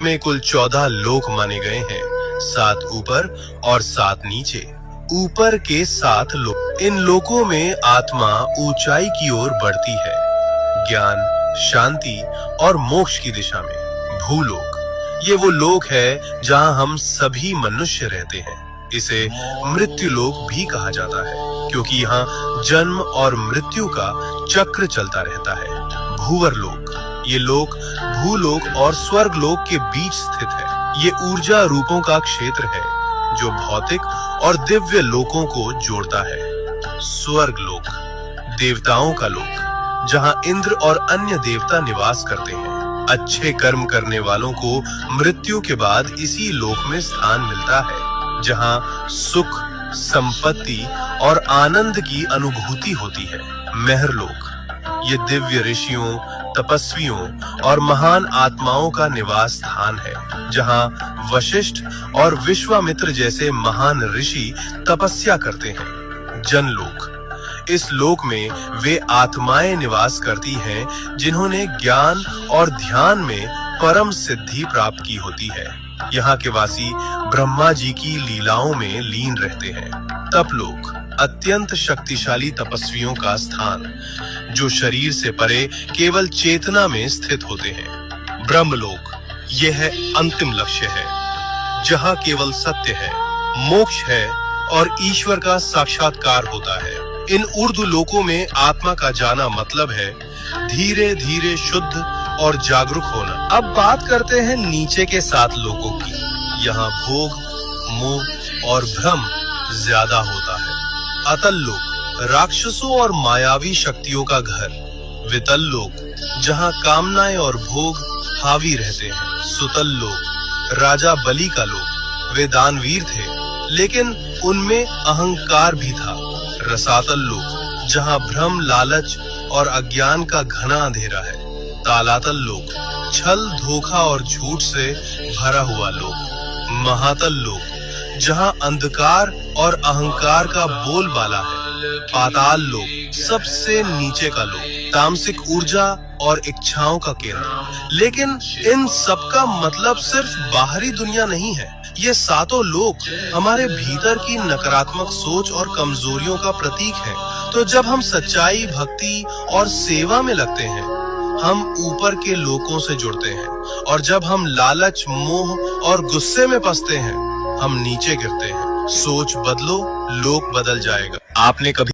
में कुल 14 लोक माने गए हैं, 7 ऊपर और 7 नीचे। ऊपर के 7 लोक, इन लोकों में आत्मा ऊंचाई की ओर बढ़ती है, ज्ञान, शांति और मोक्ष की दिशा में। भूलोक, ये वो लोक है जहां हम सभी मनुष्य रहते हैं। इसे मृत्यु लोक भी कहा जाता है, क्योंकि यहाँ जन्म और मृत्यु का चक्र चलता रहता है। भूवर लोक, ये लोक भूलोक और स्वर्ग लोक के बीच स्थित है। ये ऊर्जा रूपों का क्षेत्र है जो भौतिक और दिव्य लोकों को जोड़ता है। स्वर्ग लोक, देवताओं का लोक, जहाँ इंद्र और अन्य देवता निवास करते हैं। अच्छे कर्म करने वालों को मृत्यु के बाद इसी लोक में स्थान मिलता है, जहाँ सुख, संपत्ति और आनंद की अनुभूति होती है। मेहरलोक, ये दिव्य ऋषियों, तपस्वियों और महान आत्माओं का निवास स्थान है, जहाँ वशिष्ठ और विश्वामित्र जैसे महान ऋषि तपस्या करते हैं। जनलोक, इस लोक में वे आत्माएं निवास करती हैं जिन्होंने ज्ञान और ध्यान में परम सिद्धि प्राप्त की होती है। यहाँ के वासी ब्रह्मा जी की लीलाओं में लीन रहते हैं। तपलोक, अत्यंत शक्तिशाली तपस्वियों का स्थान, जो शरीर से परे केवल चेतना में स्थित होते हैं। ब्रह्मलोक, यह है अंतिम लक्ष्य है, जहाँ केवल सत्य है, मोक्ष है और ईश्वर का साक्षात्कार होता है। इन ऊर्ध्व लोकों में आत्मा का जाना मतलब है धीरे धीरे शुद्ध और जागरूक होना। अब बात करते हैं नीचे के 7 लोकों की। यहाँ भोग, मोह और भ्रम ज्यादा होता है। अतल लोक, राक्षसों और मायावी शक्तियों का घर। वितल लोक, जहाँ कामनाएं और भोग हावी रहते हैं। सुतल लोक, राजा बलि का लोक। वे दानवीर थे, लेकिन उनमें अहंकार भी था। रसातल लोक, जहाँ भ्रम, लालच और अज्ञान का घना अंधेरा है। तालातल लोक, छल, धोखा और झूठ से भरा हुआ लोक। महातल लोक, जहाँ अंधकार और अहंकार का बोलबाला है। पाताल लोक, सबसे नीचे का लोक, तामसिक ऊर्जा और इच्छाओं का केंद्र। लेकिन इन सब का मतलब सिर्फ बाहरी दुनिया नहीं है। ये 7 लोक हमारे भीतर की नकारात्मक सोच और कमजोरियों का प्रतीक है। तो जब हम सच्चाई, भक्ति और सेवा में लगते हैं, हम ऊपर के लोकों से जुड़ते हैं, और जब हम लालच, मोह और गुस्से में फंसते हैं, हम नीचे गिरते हैं। सोच बदलो, लोक बदल जाएगा। आपने कभी